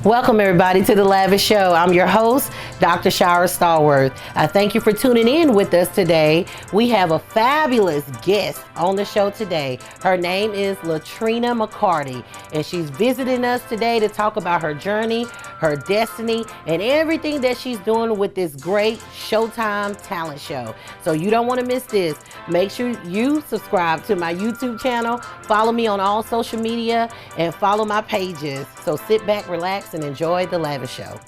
Welcome everybody to the Lavish Show. I'm your host, Dr. Shira Stallworth. I thank you for tuning in with us today. We have a fabulous guest on the show today. Her name is LaTrina McCarty, and she's visiting us today to talk about her journey, her destiny, and everything that she's doing with this great Showtime talent show. So you don't want to miss this. Make sure you subscribe to my YouTube channel, follow me on all social media, and follow my pages. So sit back, relax, and enjoy the Lavish Show.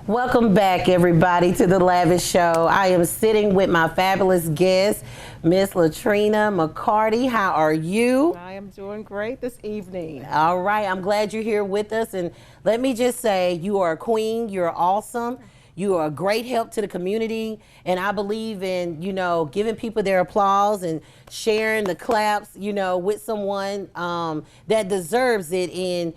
Welcome back, everybody, to the Lavish Show. I am sitting with my fabulous guest, Miss LaTrina McCarty. How are you? I am doing great this evening. All right, I'm glad you're here with us. And let me just say, you are a queen. You're awesome. You are a great help to the community, and I believe in, giving people their applause and sharing the claps, with someone that deserves it, and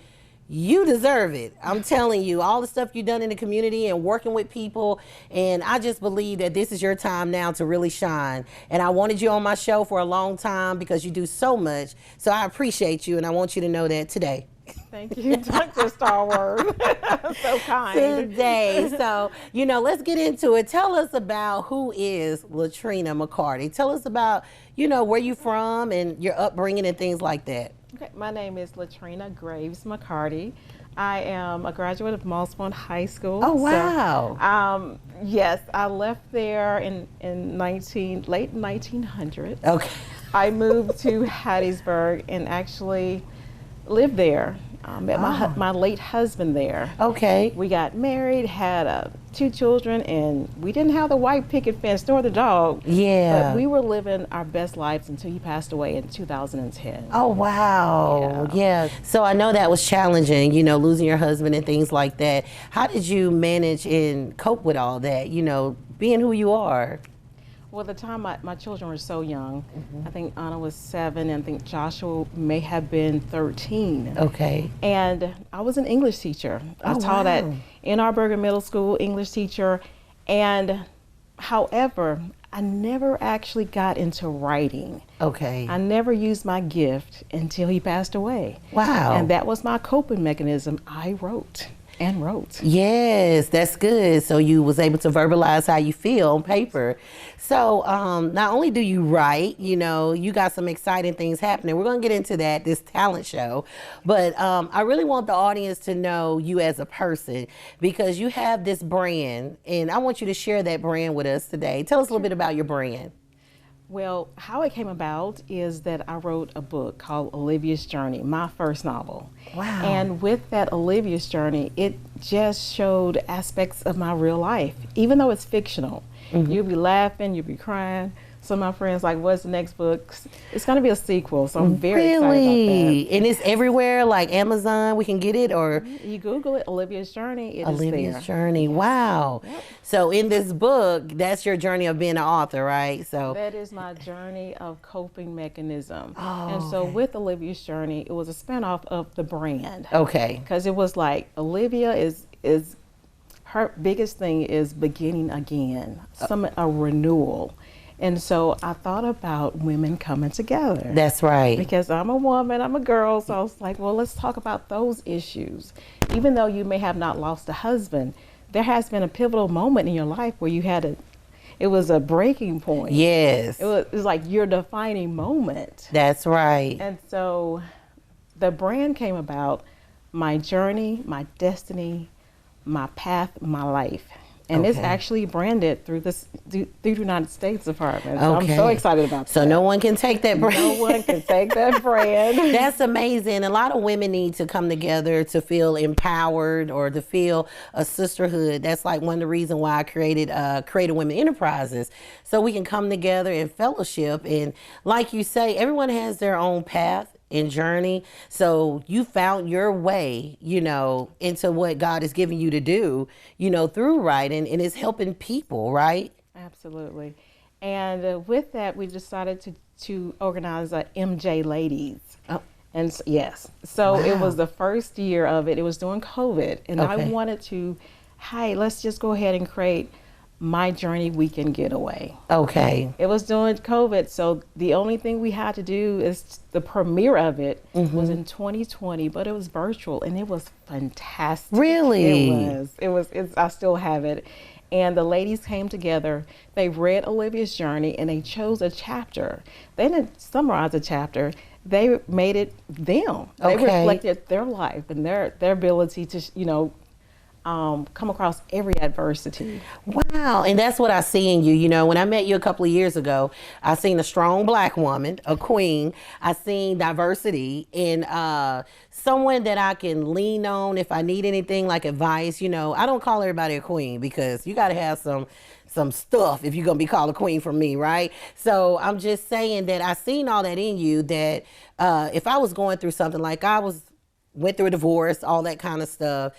you deserve it. I'm telling you, all the stuff you've done in the community and working with people, and I just believe that this is your time now to really shine. And I wanted you on my show for a long time because you do so much, so I appreciate you, and I want you to know that today. Thank you, Dr. Stallworth. So kind. Today. So, let's get into it. Tell us about who is LaTrina McCarty. Tell us about, where you from and your upbringing and things like that. Okay, my name is LaTrina Graves McCarty. I am a graduate of Mossbone High School. Oh, wow. So, yes, I left there in late 1900. Okay. I moved to Hattiesburg and actually lived there. Met my late husband there. Okay. We got married, had 2 children, and we didn't have the white picket fence nor the dog. Yeah. But we were living our best lives until he passed away in 2010. Oh, wow. Yeah. So I know that was challenging, losing your husband and things like that. How did you manage and cope with all that, being who you are? Well, at the time, my children were so young. I think Anna was 7, and I think Joshua may have been 13. Okay. And I was an English teacher. I taught at Ann Arbor Middle School, English teacher. And however, I never actually got into writing. Okay. I never used my gift until he passed away. Wow. And that was my coping mechanism. I wrote. And wrote. Yes, that's good. So you was able to verbalize how you feel on paper. So not only do you write, you got some exciting things happening. We're going to get into that, this talent show. But I really want the audience to know you as a person because you have this brand, and I want you to share that brand with us today. Tell us a little bit about your brand. Well, how it came about is that I wrote a book called Olivia's Journey, my first novel. Wow. And with that Olivia's Journey, it just showed aspects of my real life, even though it's fictional. You'll be laughing, you'll be crying. Some of my friends like, what's the next book? It's going to be a sequel, so I'm very excited about that. And it's everywhere, like Amazon, we can get it, or? You Google it, Olivia's Journey, it is there. Olivia's Journey, wow. Yep. So in this book, that's your journey of being an author, right? So that is my journey of coping mechanism. Oh, and so with Olivia's Journey, it was a spinoff of the brand. Okay. Because it was like, Olivia is her biggest thing is beginning again, a renewal. And so I thought about women coming together. That's right. Because I'm a woman, I'm a girl, so I was like, well, let's talk about those issues. Even though you may have not lost a husband, there has been a pivotal moment in your life where you had it was a breaking point. Yes. It was like your defining moment. That's right. And so the brand came about, my journey, my destiny, my path, my life. And it's actually branded through the United States Department. So I'm so excited about that. So no one can take that brand. No one can take that brand. That's amazing. A lot of women need to come together to feel empowered or to feel a sisterhood. That's like one of the reasons why I created Creative Women Enterprises. So we can come together in fellowship. And like you say, everyone has their own path and journey. So you found your way, into what God is giving you to do, through writing, and it's helping people, right? Absolutely. And with that, we decided to organize a MJ Ladies. Oh. And yes, so it was the first year of it. It was during COVID, and I wanted to, hey, let's just go ahead and create My Journey Weekend Getaway. Okay. It was during COVID, so the only thing we had to do is the premiere of it was in 2020, but it was virtual and it was fantastic. Really? It was. I still have it. And the ladies came together. They read Olivia's journey and they chose a chapter. They didn't summarize a chapter. They made it them. They reflected their life and their ability to, come across every adversity. Wow, and that's what I see in you. When I met you a couple of years ago, I seen a strong Black woman, a queen. I seen diversity and someone that I can lean on if I need anything like advice. I don't call everybody a queen because you got to have some stuff if you're going to be called a queen from me, right? So I'm just saying that I seen all that in you that if I was going through something like went through a divorce, all that kind of stuff,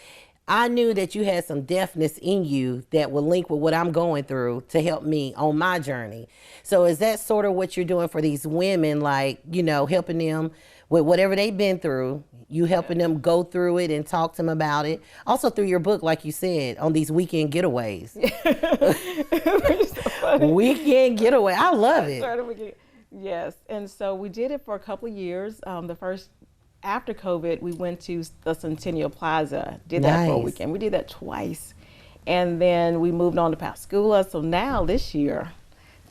I knew that you had some deafness in you that would link with what I'm going through to help me on my journey. So is that sort of what you're doing for these women, like, helping them with whatever they've been through, you helping them go through it and talk to them about it? Also through your book, like you said, on these weekend getaways. So weekend getaway. I love it. Yes. And so we did it for a couple of years. After COVID, we went to the Centennial Plaza, did that for a weekend. We did that twice. And then we moved on to Pascagoula. So now this year,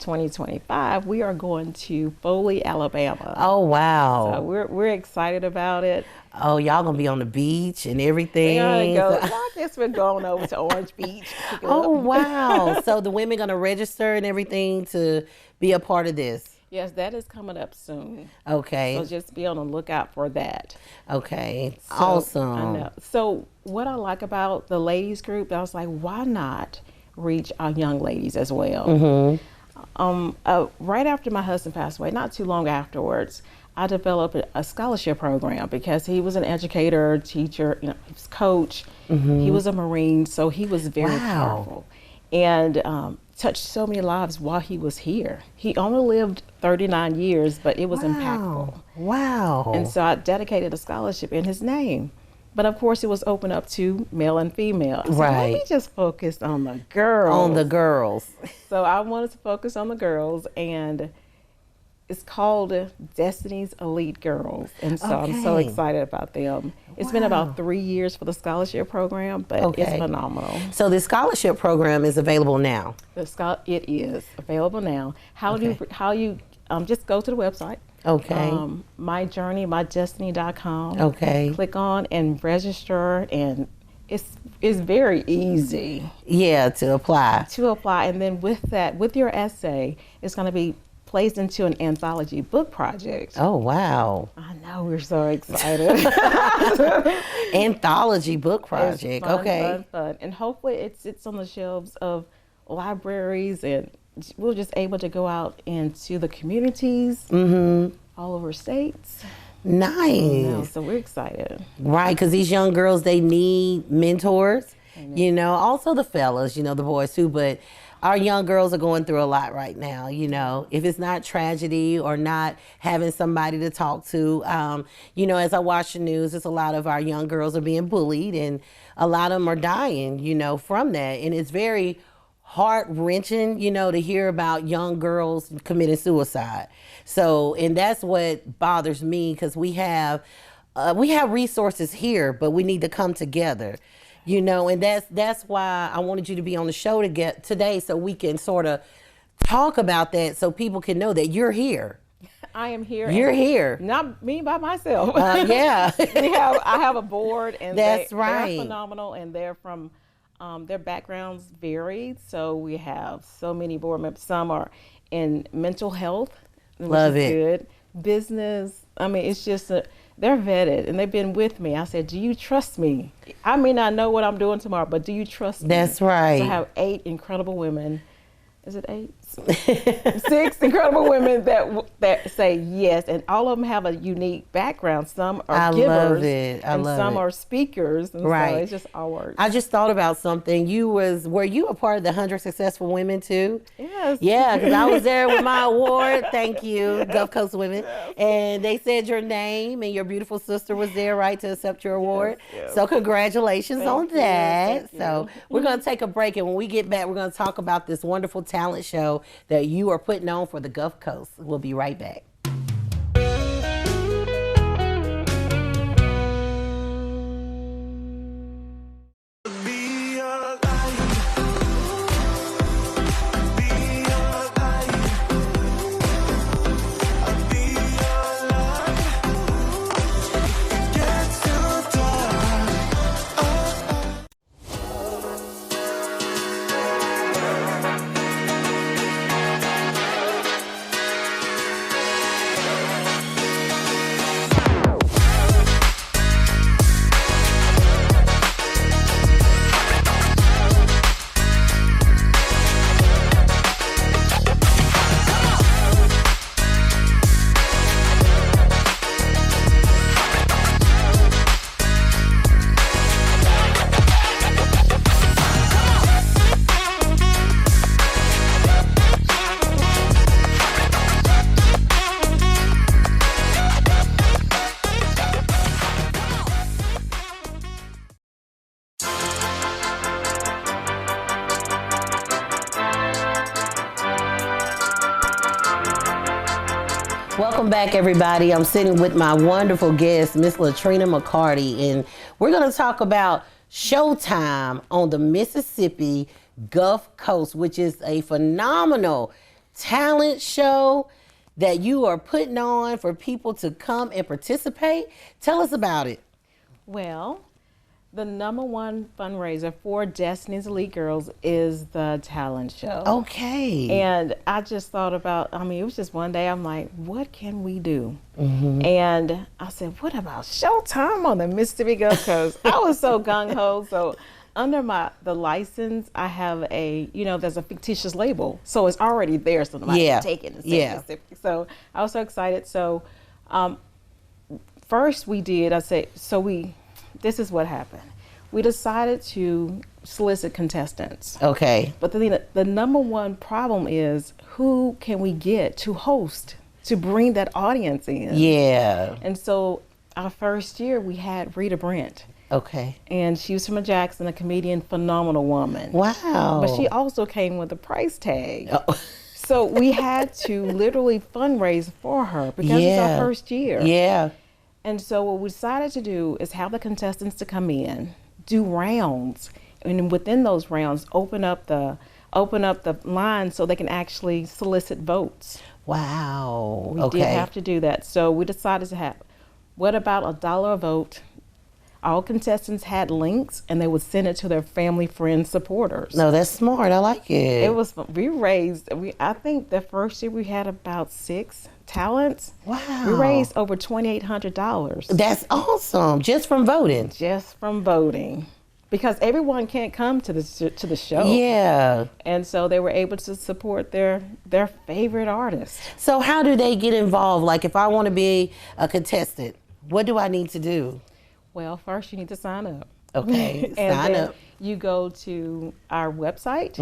2025, we are going to Foley, Alabama. Oh, wow. So we're excited about it. Oh, y'all going to be on the beach and everything. I guess we're going over to Orange Beach. Oh, wow. So the women going to register and everything to be a part of this? Yes, that is coming up soon. Okay. So just be on the lookout for that. Okay. Awesome. I know. So what I like about the ladies group, I was like, why not reach our young ladies as well? Right after my husband passed away, not too long afterwards, I developed a scholarship program because he was an educator, teacher, he was coach. He was a Marine, so he was very powerful. And touched so many lives while he was here. He only lived 39 years, but it was impactful. Wow. And so I dedicated a scholarship in his name. But of course, it was open up to male and female. So let me just focus on the girls. On the girls. So I wanted to focus on the girls, and it's called Destiny's Elite Girls. And so I'm so excited about them. It's been about 3 years for the scholarship program, but it's phenomenal. So the scholarship program is available now? It is available now. How you just go to the website. Okay. myjourneymydestiny.com. Okay. Click on and register, and it's very easy. Yeah, to apply. And then with that, with your essay, it's going to be placed into an anthology book project. Oh, wow. I know, we're so excited. Anthology book project. It's fun. And hopefully it sits on the shelves of libraries, and we're just able to go out into the communities all over states. Nice. So we're excited. Right, because these young girls, they need mentors. Also the fellas, the boys too, but our young girls are going through a lot right now, if it's not tragedy or not having somebody to talk to. As I watch the news, there's a lot of our young girls are being bullied, and a lot of them are dying, from that. And it's very heart-wrenching, to hear about young girls committing suicide. So, and that's what bothers me, because we have resources here, but we need to come together. And that's why I wanted you to be on the show today, so we can sort of talk about that, so people can know that you're here. I am here. You're here. Not me by myself. Yeah. I have a board, and they're phenomenal, and they're from their backgrounds varied. So we have so many board members. Some are in mental health. Love it. Good. Business. I mean, it's just they're vetted, and they've been with me. I said, do you trust me? I may not know what I'm doing tomorrow, but do you trust me? That's right. So I have 8 incredible women is it 8? 6 incredible women that say yes, and all of them have a unique background. Some are givers, and some are speakers, and so it's just all works. I just thought about something. Were you a part of the 100 Successful Women too? Yes. Yeah, because I was there with my award. Thank you, Gulf Coast Women. Yes. And they said your name, and your beautiful sister was there, right, to accept your award. Yes. So congratulations on that. So we're going to take a break, and when we get back, we're going to talk about this wonderful talent show that you are putting on for the Gulf Coast. We'll be right back. Welcome back, everybody. I'm sitting with my wonderful guest, Miss LaTrina McCarty, and we're going to talk about Showtime on the Mississippi Gulf Coast, which is a phenomenal talent show that you are putting on for people to come and participate. Tell us about it. Well, the #1 fundraiser for Destiny's Elite Girls is the talent show. Okay. And I just thought about, it was just one day, I'm like, what can we do? And I said, what about Showtime on the Mississippi Gulf Coast? I was so gung-ho. So under the license, I have there's a fictitious label. So it's already there, so nobody can take it and say Mississippi. So I was so excited. So first this is what happened. We decided to solicit contestants. Okay. But the #1 problem is, who can we get to host, to bring that audience in? Yeah. And so our first year we had Rita Brent. Okay. And she was from Jackson, a comedian, phenomenal woman. Wow. But she also came with a price tag. Oh. So we had to literally fundraise for her because it's our first year. Yeah. And so what we decided to do is have the contestants to come in, do rounds, and within those rounds, open up the line so they can actually solicit votes. Wow. We did have to do that. So we decided to have, what about $1 a vote? All contestants had links, and they would send it to their family, friends, supporters. No, that's smart. I like it. I think the first year we had about 6 talents. Wow. We raised over $2,800. That's awesome. Just from voting. Just from voting. Because everyone can't come to the show. Yeah. And so they were able to support their favorite artist. So how do they get involved? Like, if I want to be a contestant, what do I need to do? Well, first you need to sign up. Okay, and sign up. You go to our website,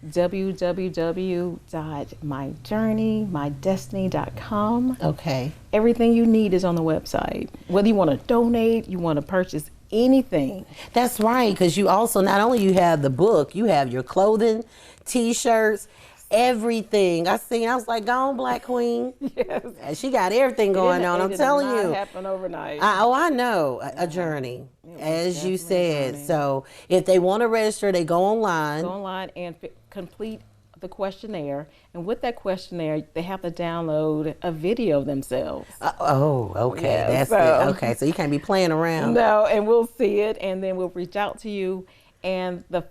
www.myjourneymydestiny.com. Okay. Everything you need is on the website. Whether you want to donate, you want to purchase anything. That's right, because you also, not only you have the book, you have your clothing, T-shirts, everything. I was like, go on, Black Queen. Yes. She got everything going on. I'm telling you. It did not happen overnight. I know. A journey, as you said. So if they want to register, they go online. Go online and complete the questionnaire. And with that questionnaire, they have to download a video of themselves. Okay. Yeah, That's it. Okay, so you can't be playing around. No, and we'll see it, and then we'll reach out to you. And the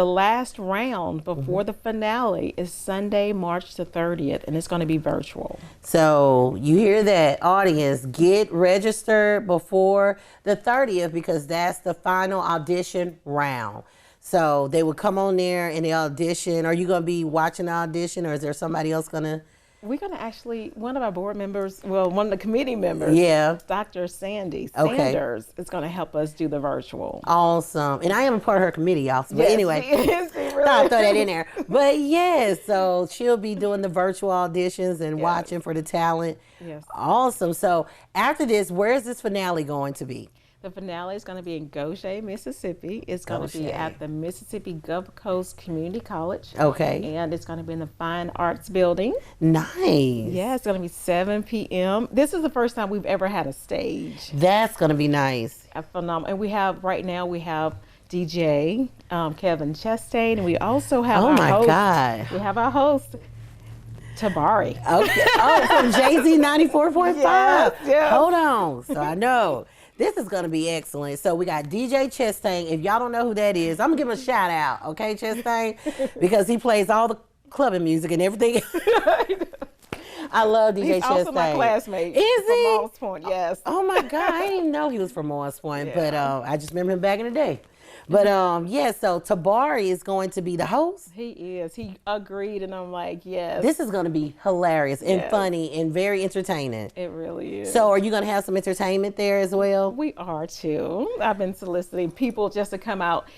last round before the finale is Sunday, March the 30th, and it's going to be virtual. So you hear that, audience, get registered before the 30th because that's the final audition round. So they would come on there and they audition. Are you going to be watching the audition, or is there somebody else going to? We're going to actually, one of our board members, well, one of the committee members, Yeah. Dr. Sandy Okay. Sanders, is going to help us do the virtual. Awesome. And I am a part of her committee also. But Yes, anyway, she is. She really I'll throw that is. in there. But yes, so she'll be doing the virtual auditions and Yes. watching for the talent. Yes. Awesome. So after this, where is this finale going to be? The finale is going to be in Goshen, Mississippi. It's going to be Goshen. at the Mississippi Gulf Coast Community College. Okay. And it's going to be in the Fine Arts Building. Nice. Yeah, it's going to be 7 p.m. This is the first time we've ever had a stage. That's going to be nice. Phenomenal. And we have, right now, we have DJ Kevin Chastain, and we also have Oh our my host. God. We have our host, Tabari. Okay. Oh, from Jay-Z 94.5. Yes, yes. Hold on. So I know. This is going to be excellent. So we got DJ Chastain. If y'all don't know who that is, I'm going to give him a shout out. Okay, Chastain? Because he plays all the clubbing music and everything. I love DJ He's Chastain. also my classmate. Is from he? Moss Point, yes. Oh my God. I didn't even know he was from Morris Point. Yeah. But I just remember him back in the day. But yeah, so Tabari is going to be the host. He is. He agreed, and I'm like, yes. This is going to be hilarious and Yes. funny and very entertaining. It really is. So are you going to have some entertainment there as well? We are too. I've been soliciting people just to come out.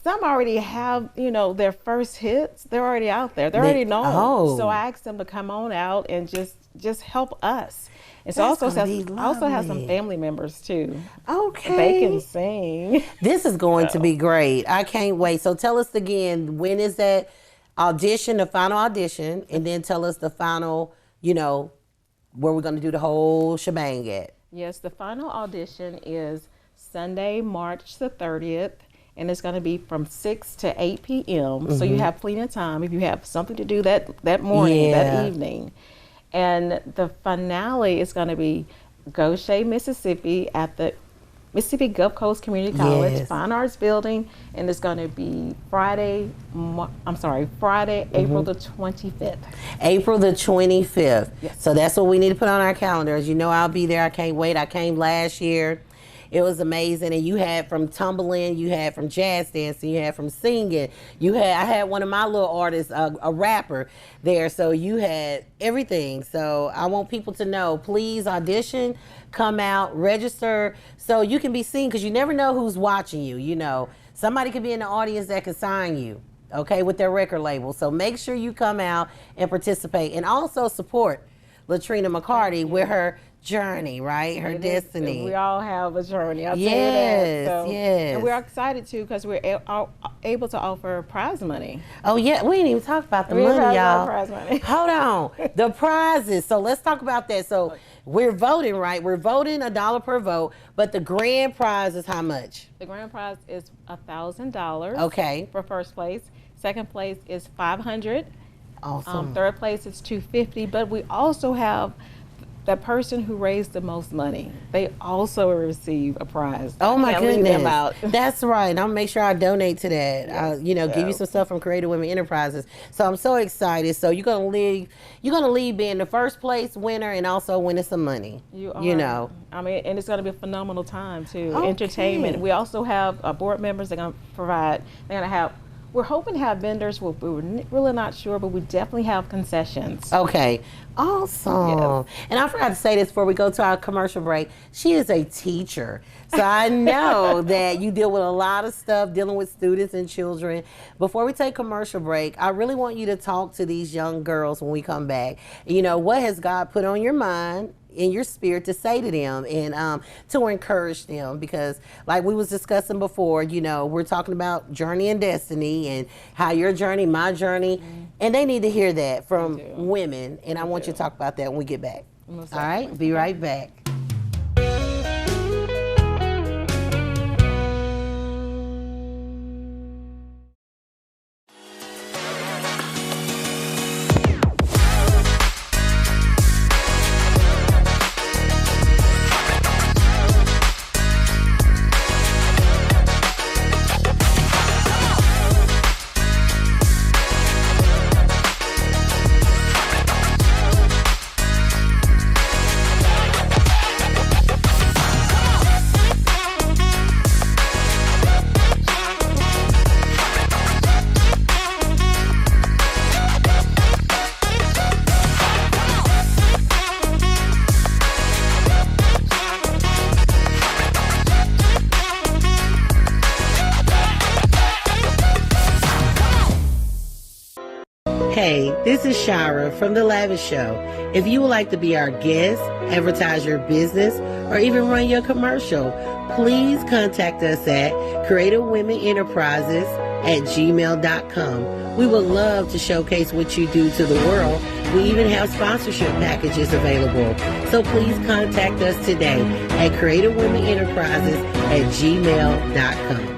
Some already have, their first hits. They're already out there. They're already known. Oh. So I asked them to come on out and just help us. And so That's also gonna be also have some lovely. family members too. Okay. They can sing. This is going to be great. I can't wait. So tell us again, when is that audition, the final audition, and then tell us the final, where we're going to do the whole shebang at. Yes, the final audition is Sunday, March the 30th. And it's going to be from 6 to 8 p.m. So you have plenty of time if you have something to do that morning, Yeah. that evening. And the finale is going to be Goshen, Mississippi at the Mississippi Gulf Coast Community College, Yes. Fine Arts Building. And it's going to be Friday, April the 25th. April the 25th. Yes. So that's what we need to put on our calendars. I'll be there. I can't wait. I came last year. It was amazing. And you had from tumbling, you had from jazz dancing, you had from singing. I had one of my little artists, a rapper there. So you had everything. So I want people to know, please audition, come out, register so you can be seen, because you never know who's watching you. Somebody could be in the audience that could sign you, okay, with their record label. So make sure you come out and participate, and also support LaTrina McCarty with her journey, right? Her destiny. We all have a journey. I'll Yes, tell you that. yes. And we're excited too because we're able to offer prize money. Oh yeah, we didn't even talk about the We haven't money, talked y'all. about prize money. Hold on, the prizes. So let's talk about that. So we're voting, right? We're voting $1 per vote, but the grand prize is how much? The grand prize is $1,000. Okay. For first place. Second place is $500. Awesome. Third place is $250. But we also have the person who raised the most money. They also receive a prize. Oh my Can't leave goodness. them out. That's right. I'll make sure I donate to that. Yes. Give you some stuff from Creative Women Enterprises. So I'm so excited. So you're gonna leave being the first place winner and also winning some money. You know. I mean, and it's going to be a phenomenal time too. Okay. Entertainment. We also have board members. They're going to provide. They're going to have. We're hoping to have vendors. We're really not sure, but we definitely have concessions. Okay. Awesome. Yes. And I forgot to say this before we go to our commercial break. She is a teacher. So I know that you deal with a lot of stuff dealing with students and children. Before we take commercial break, I really want you to talk to these young girls when we come back. What has God put on your mind, in your spirit, to say to them and to encourage them? Because like we was discussing before, we're talking about journey and destiny and how your journey, my journey, and they need to hear that from women. And I want you to talk about that when we get back. All right, be right back. Hey, this is Shira from The Lavish Show. If you would like to be our guest, advertise your business, or even run your commercial, please contact us at creativewomenenterprises@gmail.com. We would love to showcase what you do to the world. We even have sponsorship packages available. So please contact us today at creativewomenenterprises@gmail.com.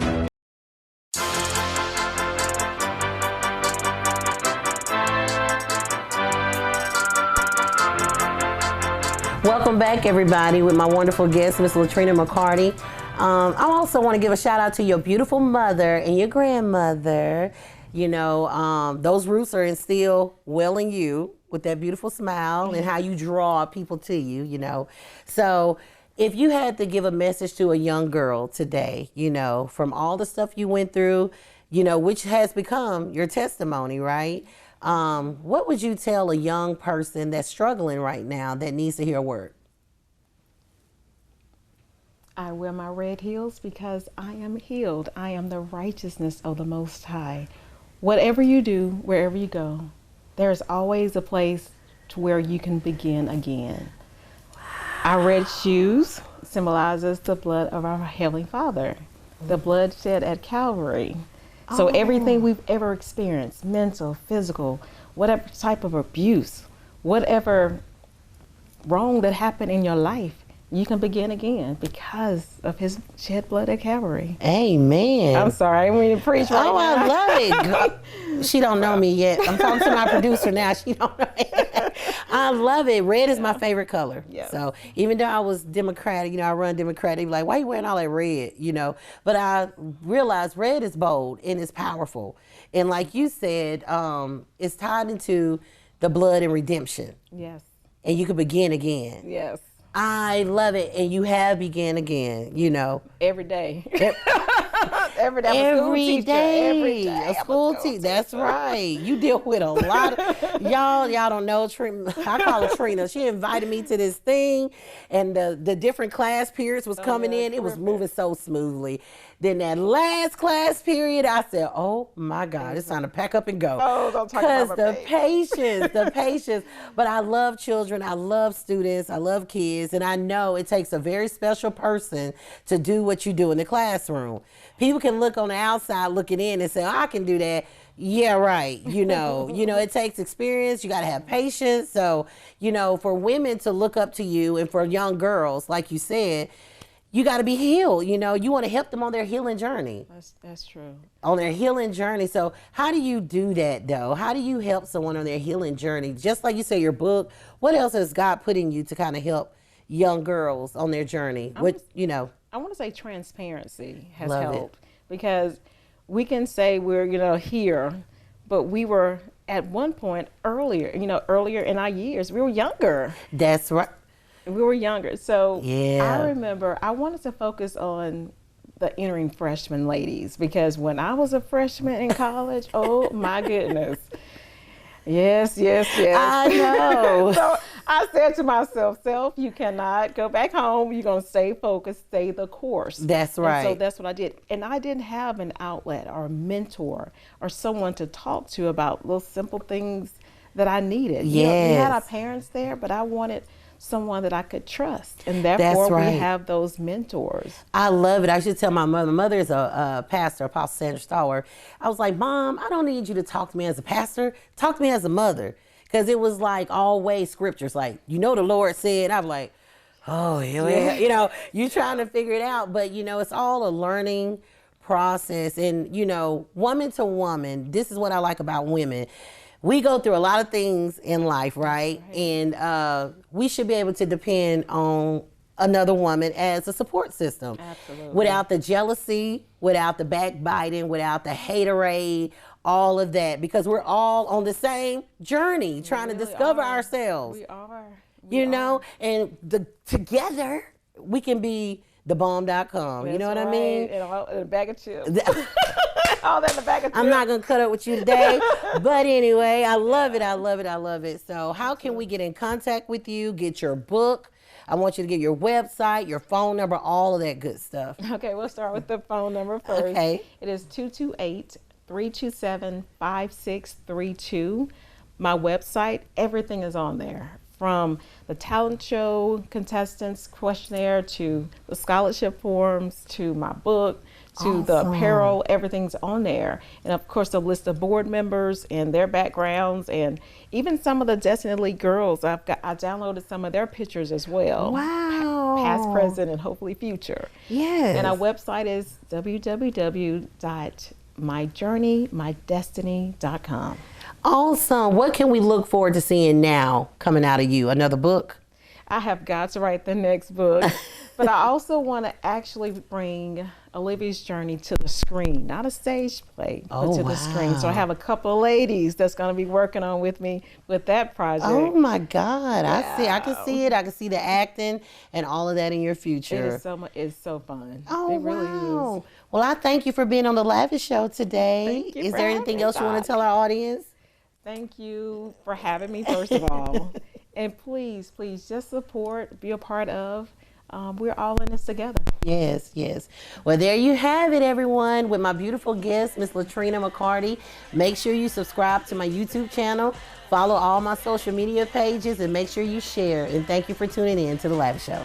Welcome back, everybody, with my wonderful guest, Miss LaTrina McCarty. I also want to give a shout out to your beautiful mother and your grandmother. You know, those roots are instilled well in you with that beautiful smile and how you draw people to you, you know. So if you had to give a message to a young girl today, you know, from all the stuff you went through, you know, which has become your testimony, right? What would you tell a young person that's struggling right now that needs to hear a word? I wear my red heels because I am healed. I am the righteousness of the Most High. Whatever you do, wherever you go, there's always a place to where you can begin again. Our red shoes symbolizes the blood of our Heavenly Father, the blood shed at Calvary. So everything we've ever experienced, mental, physical, whatever type of abuse, whatever wrong that happened in your life, you can begin again because of His shed blood at Calvary. Amen. I'm sorry, I didn't mean to preach right now. I love it. She don't know me yet. I'm talking to my producer now. She don't know me. I love it. Red is my favorite color. Yeah. So even though I was Democratic, you know, I run Democratic, like, why you wearing all that red, you know? But I realized red is bold and it's powerful. And like you said, it's tied into the blood and redemption. Yes. And you can begin again. Yes. I love it. And you have began again, you know. Every day. Every day. Every day. A school teacher. That's right. You deal with a lot of y'all don't know Trina. I call her Trina. She invited me to this thing and the different class periods was coming in. It was moving so smoothly. Then that last class period, I said, oh my God, it's time to pack up and go. Oh, don't talk about my the patience, the patience. But I love children, I love students, I love kids, and I know it takes a very special person to do what you do in the classroom. People can look on the outside looking in and say, oh, I can do that. Yeah, right. You know, it takes experience. You got to have patience. So, you know, for women to look up to you and for young girls, like you said, you got to be healed. You know, you want to help them on their healing journey. That's true. On their healing journey. So how do you do that, though? How do you help someone on their healing journey? Just like you say, your book, what else has God put in you to kind of help young girls on their journey? You know? I want to say transparency has helped because we can say we're, you know, here, but we were at one point earlier in our years, we were younger. That's right. We were younger. So yeah. I remember I wanted to focus on the entering freshman ladies because when I was a freshman in college, oh my goodness. Yes. I know. So I said to myself, self, you cannot go back home. You're going to stay focused, stay the course. That's right. And so that's what I did. And I didn't have an outlet or a mentor or someone to talk to about little simple things that I needed. Yes. You know, we had our parents there, but I wanted someone that I could trust. And therefore we have those mentors. I love it. I should tell my mother. My mother is a pastor, Apostle Shira Stallworth. I was like, Mom, I don't need you to talk to me as a pastor. Talk to me as a mother. Because it was like always scriptures. Like, you know, the Lord said, I'm like, oh, yeah. You know, you trying to figure it out. But, you know, it's all a learning process. And, you know, woman to woman, this is what I like about women. We go through a lot of things in life, right? And we should be able to depend on another woman as a support system. Absolutely. Without the jealousy, without the backbiting, without the haterade, all of that. Because we're all on the same journey, trying to discover ourselves. We are. You know, and together we can be thebomb.com. You know what I mean? And a bag of chips. All that in the bag of chips. I'm not going to cut up with you today. But anyway, I love it. I love it. I love it. So how can we get in contact with you, get your book? I want you to get your website, your phone number, all of that good stuff. Okay, we'll start with the phone number first. Okay. It is 327-5632. My website, everything is on there. From the talent show contestants questionnaire to the scholarship forms to my book to the apparel, everything's on there. And of course, a list of board members and their backgrounds, and even some of the Destiny League girls. I downloaded some of their pictures as well. Wow. Past, present, and hopefully future. Yes. And our website is www.myjourneymydestiny.com. Awesome. What can we look forward to seeing now coming out of you? Another book? I have got to write the next book, but I also want to actually bring a Lavish journey to the screen, not a stage play, but to the screen. So I have a couple of ladies that's going to be working on with me with that project. Oh my God. I can see it. I can see the acting and all of that in your future. It is so much. It's so fun. Oh, it really wow. is. Well, I thank you for being on the Lavish Show today. Thank you Is for there having anything me, else you want to Doc. tell our audience? Thank you for having me, first of all. And please, please just support, be a part of. We're all in this together. Yes, yes. Well, there you have it, everyone, with my beautiful guest, Miss LaTrina McCarty. Make sure you subscribe to my YouTube channel, follow all my social media pages, and make sure you share. And thank you for tuning in to The Lavish Show.